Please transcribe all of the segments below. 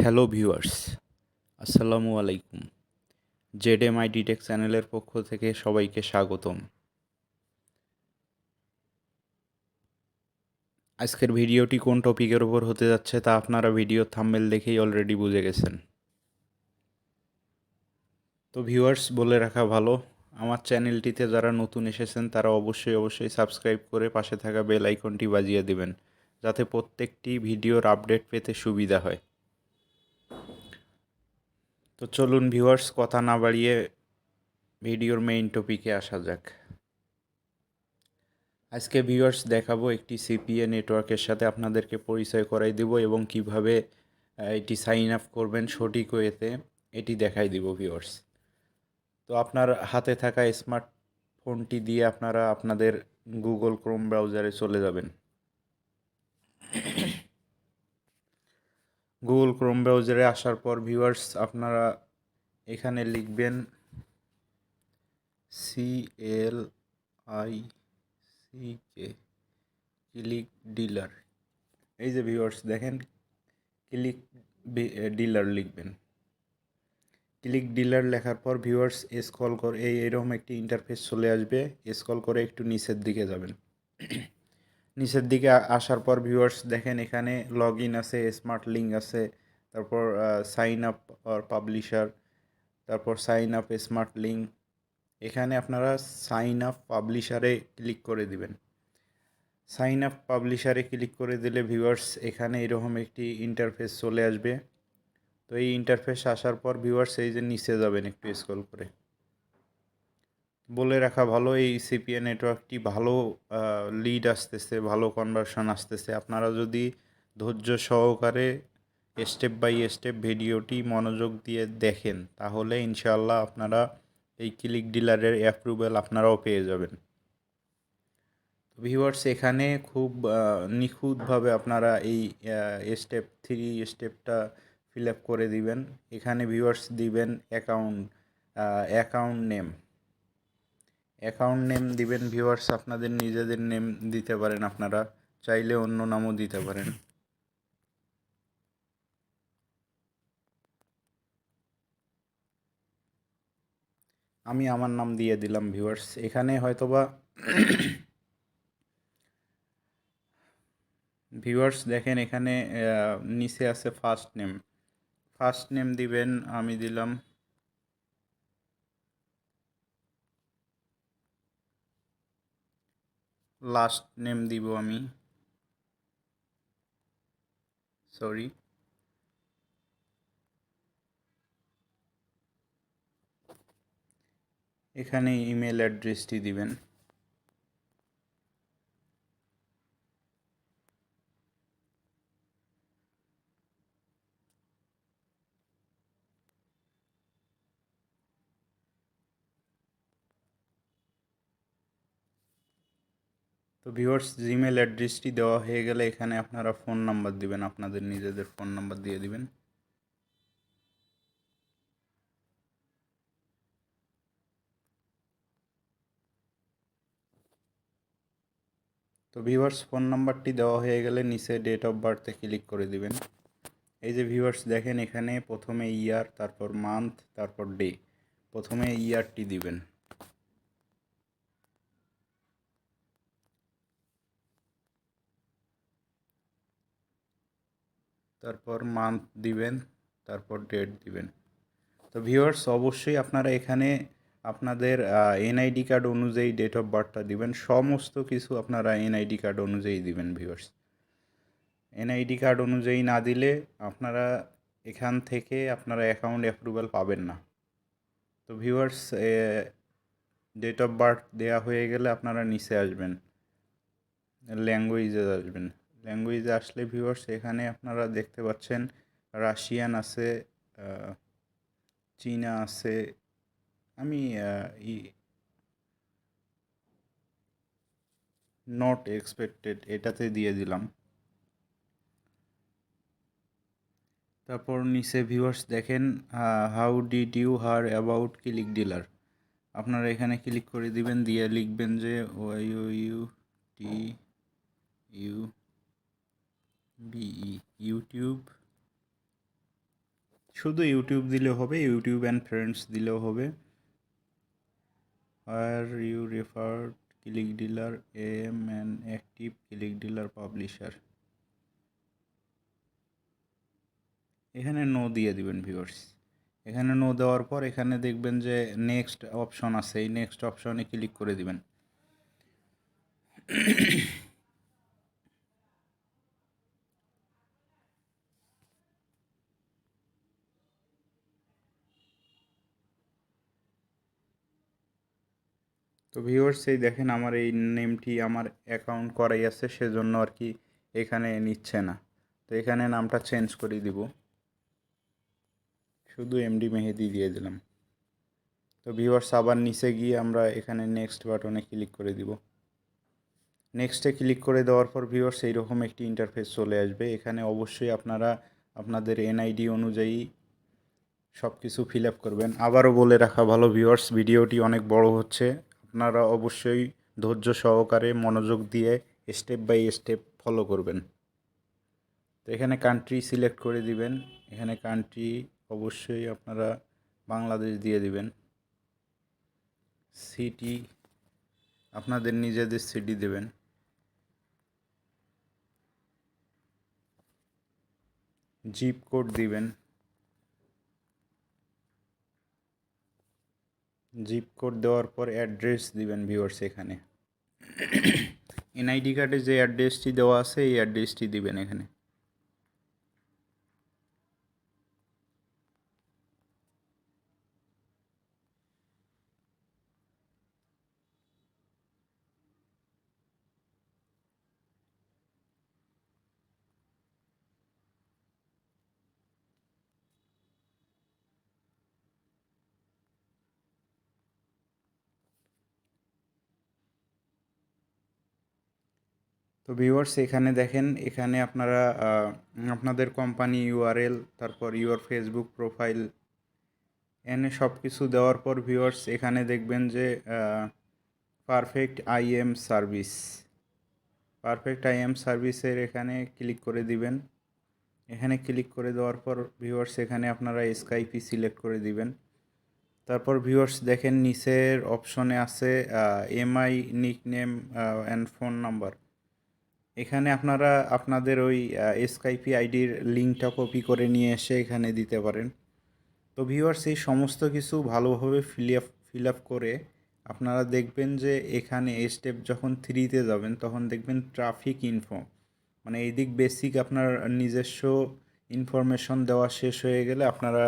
Hello viewers, আসসালামু আলাইকুম। জেডএম IT take চ্যানেলের পক্ষ থেকে সবাইকে স্বাগতম। আজকের ভিডিওটি কোন টপিকের ওপর হতে যাচ্ছে তা আপনারা ভিডিওর থাম্বনেল দেখেই অলরেডি বুঝে গেছেন। তো ভিউয়ার্স, বলে রাখা ভালো, আমার চ্যানেলটিতে যারা নতুন এসেছেন তারা অবশ্যই সাবস্ক্রাইব করে পাশে থাকা বেল আইকনটি বাজিয়ে দিবেন, যাতে প্রত্যেকটি ভিডিওর আপডেট পেতে সুবিধা হয়। তো চলুন ভিউয়ার্স, কথা না বাড়িয়ে ভিডিওর মেইন টপিকে আসা যাক। আজকে ভিউয়ার্স দেখাবো একটি সিপিএ নেটওয়ার্কের সাথে আপনাদেরকে পরিচয় করাই দেব এবং কিভাবে এটি সাইন আপ করবেন সঠিক ওয়েতে এটি দেখাই দিব ভিউয়ার্স। তো আপনার হাতে থাকা স্মার্টফোনটি দিয়ে আপনারা আপনাদের গুগল ক্রোম ব্রাউজারে চলে যাবেন। গুগল ক্রোম ব্রাউজারে আসার পর ভিউয়ার্স আপনারা এখানে লিখবেন CLICK ক্লিক ডিলার। এই যে ভিউয়ার্স দেখেন, ক্লিক ডিলার লিখবেন। ক্লিক ডিলার লেখার পর ভিউয়ার্স স্ক্রল করে এইরকম একটি ইন্টারফেস চলে আসবে। স্ক্রল করে একটু নিচের দিকে যাবেন। নিচের দিকে আসার পর ভিউয়ার্স দেখেন এখানে লগ ইন আছে, স্মার্ট লিঙ্ক আছে, তারপর সাইন আপ অর পাবলিশার, তারপর সাইন আপ স্মার্ট লিঙ্ক। এখানে আপনারা সাইন আপ পাবলিশারে ক্লিক করে দিবেন। সাইন আপ পাবলিশারে ক্লিক করে দিলে ভিউয়ার্স এখানে এরকম একটি ইন্টারফেস চলে আসবে। তো এই ইন্টারফেস আসার পর ভিউয়ার্স এই যে নিচে যাবেন একটু স্ক্রল করে। বলে রাখা ভালো, এই সিপিএ নেটওয়ার্কটি ভালো লিড আসতেছে, ভালো কনভার্সন আসতেছে। আপনারা যদি ধৈর্য সহকারে স্টেপ বাই স্টেপ ভিডিওটি মনোযোগ দিয়ে দেখেন তাহলে ইনশাআল্লাহ আপনারা এই ক্লিক ডিলারের অ্যাপ্রুভেল আপনারাও পেয়ে যাবেন। তো ভিউয়ার্স এখানে খুব নিখুঁতভাবে আপনারা এই স্টেপ 3 স্টেপটা ফিল আপ করে দিবেন। এখানে ভিউয়ার্স দিবেন অ্যাকাউন্ট নেম দিবেন। ভিউয়ার্স আপনাদের নিজেদের নেম দিতে পারেন, আপনারা চাইলে অন্য নামও দিতে পারেন। আমি আমার নাম দিয়ে দিলাম ভিউয়ার্স। এখানে হয়তোবা ভিউয়ার্স দেখেন এখানে নিচে আছে ফার্স্ট নেম দিবেন, আমি দিলাম লাস্ট নেম দিব আমি, সরি। এখানে ইমেল অ্যাড্রেসটি দিবেন। তো ভিউয়ার্স জিমেল অ্যাড্রেসটি দেওয়া হয়ে গেলে এখানে আপনারা ফোন নাম্বার দিবেন, আপনাদের নিজেদের ফোন নাম্বার দিয়ে দিবেন। তো ভিউয়ার্স ফোন নাম্বারটি দেওয়া হয়ে গেলে নিচে ডেট অফ বার্থে ক্লিক করে দিবেন। এই যে ভিউয়ার্স দেখেন এখানে প্রথমে ইয়ার, তারপর মান্থ, তারপর ডে। প্রথমে ইয়ারটি দিবেন। তারপর মান্থ দিবেন, তারপর ডেট দিবেন। তো ভিউয়ার্স অবশ্যই আপনারা এখানে আপনাদের এনআইডি কার্ড অনুযায়ী ডেট অফ বার্থটা দিবেন। সমস্ত কিছু আপনারা এনআইডি কার্ড অনুযায়ী দিবেন ভিউয়ার্স। এনআইডি কার্ড অনুযায়ী না দিলে আপনারা এখান থেকে আপনারা অ্যাকাউন্ট অ্যাপ্রুভাল পাবেন না। তো ভিউয়ার্স ডেট অফ বার্থ দেওয়া হয়ে গেলে আপনারা নিচে আসবেন, ল্যাঙ্গুয়েজে আসবেন। ল্যাঙ্গুয়েজে আসলে ভিউয়ার্স এখানে আপনারা দেখতে পাচ্ছেন রাশিয়ান আছে, চীনা আছে। আমি নট এক্সপেক্টেড এটাতে দিয়ে দিলাম। তারপর নিচে ভিউয়ার্স দেখেন how did you hear about Click Dealer. আপনারা এখানে ক্লিক করে দিবেন, দিয়ে লিখবেন যে ইউটিউব শুধু ইউটিউব দিলেও হবে, ইউটিউব অ্যান্ড ফ্রেন্ডস দিলেও হবে। Are you refer Click Dealer am an active Click Dealer publisher, এখানে নো দিয়ে দিবেন ভিউয়ার্স। এখানে নো দেওয়ার পর এখানে দেখবেন যে নেক্সট অপশন আছে, এই নেক্সট অপশনে ক্লিক করে দিবেন। তো ভিউয়ার্স এই দেখেন আমার এই নেমটি আমার অ্যাকাউন্ট করাই আছে, সেজন্য আর কি এখানে নিচ্ছে না। তো এখানে নামটা চেঞ্জ করে দিব, শুধু এমডি মেহেদি দিয়ে দিলাম। তো ভিউয়ার্স আবার নিচে গিয়ে আমরা এখানে নেক্সট বাটনে ক্লিক করে দিব। নেক্সটে ক্লিক করে দেওয়ার পর ভিউয়ার্স এইরকম একটি ইন্টারফেস চলে আসবে। এখানে অবশ্যই আপনারা আপনাদের এনআইডি অনুযায়ী সব কিছু ফিল আপ করবেন। আবারও বলে রাখা ভালো ভিউয়ার্স, ভিডিওটি অনেক বড় হচ্ছে, আপনারা অবশ্যই ধৈর্য সহকারে মনোযোগ দিয়ে স্টেপ বাই স্টেপ ফলো করবেন। তো এখানে কান্ট্রি সিলেক্ট করে দিবেন। এখানে কান্ট্রি অবশ্যই আপনারা বাংলাদেশ দিয়ে দিবেন। সিটি আপনাদের নিজেদের সিটি দেবেন। জিপ কোড দিবেন। জিপ কোড দেওয়ার পর অ্যাড্রেস দিবেন ভিউয়ার্স। এখানে এনআইডি কার্ডে যে অ্যাড্রেসটি দেওয়া আছে এই অ্যাড্রেসটি দিবেন এখানে। তো ভিউয়ার্স এখানে দেখেন, এখানে আপনারা আপনাদের কোম্পানি ইউআরএল, তারপর ইউর ফেসবুক প্রোফাইল, এনে সব কিছু দেওয়ার পর ভিউয়ার্স এখানে দেখবেন যে perfect IM service, perfect IM সার্ভিসের এখানে ক্লিক করে দিবেন। এখানে ক্লিক করে দেওয়ার পর ভিউয়ার্স এখানে আপনারা স্কাইপি সিলেক্ট করে দিবেন। তারপর ভিউয়ার্স দেখেন নিচের অপশনে আছে MI nickname and phone number. এখানে আপনারা আপনাদের ওই স্কাইপি আইডির লিঙ্কটা কপি করে নিয়ে এসে এখানে দিতে পারেন। তো ভিউয়ার্স এই সমস্ত কিছু ভালোভাবে ফিল আপ করে আপনারা দেখবেন যে এখানে স্টেপ যখন 3-তে যাবেন তখন দেখবেন ট্রাফিক ইনফো, মানে এই দিক বেসিক আপনার নিজস্ব ইনফরমেশন দেওয়া শেষ হয়ে গেলে আপনারা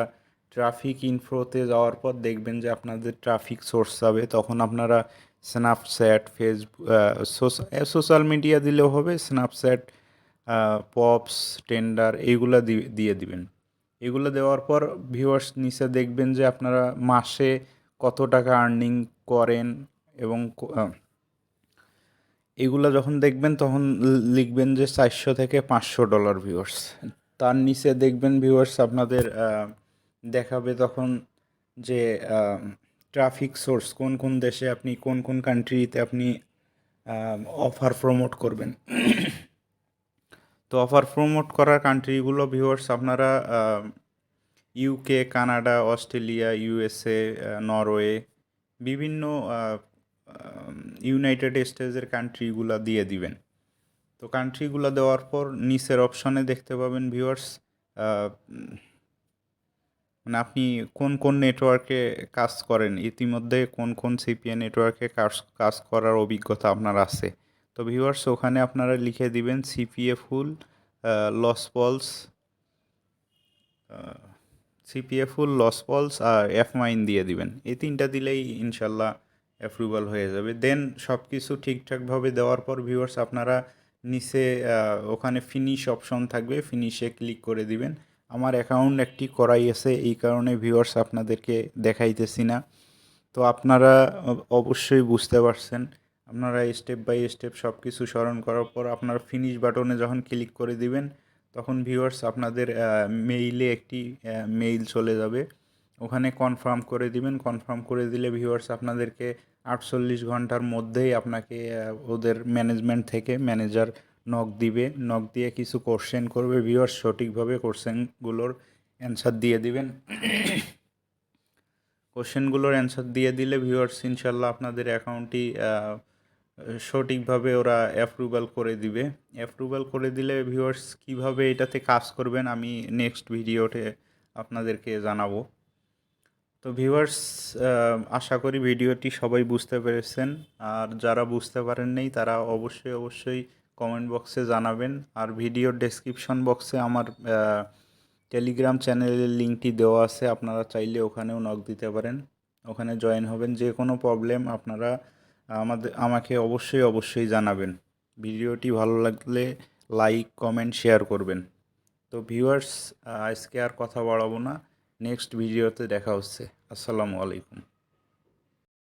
ট্রাফিক ইনফোতে যাওয়ার পর দেখবেন যে আপনাদের ট্রাফিক সোর্স যাবে। তখন আপনারা স্ন্যাপচ্যাট, ফেসবুক, সোশ্যাল মিডিয়া দিলেও হবে, স্ন্যাপচ্যাট, পপস, টেন্ডার এইগুলো দিয়ে দিবেন। এগুলো দেওয়ার পর ভিউয়ার্স নিচে দেখবেন যে আপনারা মাসে কত টাকা আর্নিং করেন, এবং এগুলো যখন দেখবেন তখন লিখবেন যে $400 থেকে $500 ভিউয়ার্স। তার নিচে দেখবেন ভিউয়ার্স আপনাদের দেখাবে তখন যে ট্রাফিক সোর্স কোন কোন দেশে আপনি কোন কোন কান্ট্রিতে আপনি অফার প্রমোট করবেন। তো অফার প্রমোট করার কান্ট্রিগুলো ভিউয়ার্স আপনারা UK, Canada, Australia, USA, Norway, বিভিন্ন ইউনাইটেড স্টেটসের কান্ট্রিগুলো দিয়ে দিবেন। তো কান্ট্রিগুলো দেওয়ার পর নিচের অপশনে দেখতে পাবেন ভিউয়ার্স মানে আপনি কোন কোন নেটওয়ার্কে কাজ করেন, ইতিমধ্যে কোন কোন সিপিএ নেটওয়ার্কে কাজ করার অভিজ্ঞতা আপনার আছে। তো ভিউয়ার্স ওখানে আপনারা লিখে দিবেন সিপিএ ফুল, লস পলস, সিপিএ ফুল, লস পলস আর এফ মাইন দিয়ে দিবেন। এই তিনটা দিলেই ইনশাল্লাহ অ্যাপ্রুভাল হয়ে যাবে। দেন সব কিছু ঠিকঠাকভাবে দেওয়ার পর ভিউয়ার্স আপনারা নিচে ওখানে ফিনিশ অপশন থাকবে, ফিনিশে ক্লিক করে দিবেন। আমার অ্যাকাউন্ট একটি করাই আছে, এই কারণে ভিউয়ার্স আপনাদেরকে দেখাইতেছি না। তো আপনারা অবশ্যই বুঝতে পারছেন। আপনারা স্টেপ বাই স্টেপ সব কিছু স্মরণ করার পর আপনার ফিনিশ বাটনে যখন ক্লিক করে দিবেন তখন ভিউয়ার্স আপনাদের মেইলে একটি মেইল চলে যাবে, ওখানে কনফার্ম করে দিবেন। কনফার্ম করে দিলে ভিউয়ার্স আপনাদেরকে 48 ঘন্টার মধ্যেই আপনাকে ওদের ম্যানেজমেন্ট থেকে ম্যানেজার নক দিবে। নক দিয়ে কিছু কোশ্চেন করবে ভিউয়ার্স, সঠিকভাবে কোশ্চেনগুলোর অ্যান্সার দিয়ে দিবেন। কোশ্চেনগুলোর অ্যান্সার দিয়ে দিলে ভিউয়ার্স ইনশাল্লাহ আপনাদের অ্যাকাউন্টটি সঠিকভাবে ওরা অ্যাপ্রুভাল করে দিবে। অ্যাপ্রুভাল করে দিলে ভিউয়ার্স কীভাবে এটাতে কাজ করবেন আমি নেক্সট ভিডিওতে আপনাদেরকে জানাবো। তো ভিউয়ার্স আশা করি ভিডিওটি সবাই বুঝতে পেরেছেন, আর যারা বুঝতে পারেন নাই তারা অবশ্যই কমেন্ট বক্সে জানাবেন। আর ভিডিওর ডেসক্রিপশন বক্সে আমার টেলিগ্রাম চ্যানেলের লিঙ্কটি দেওয়া আছে, আপনারা চাইলে ওখানেও নক দিতে পারেন, ওখানে জয়েন হবেন। যে কোনো প্রবলেম আপনারা আমাকে অবশ্যই জানাবেন। ভিডিওটি ভালো লাগলে লাইক কমেন্ট শেয়ার করবেন। তো ভিউয়ার্স আজকে আর কথা বাড়াবো না, নেক্সট ভিডিওতে দেখা হচ্ছে। আসসালামু আলাইকুম।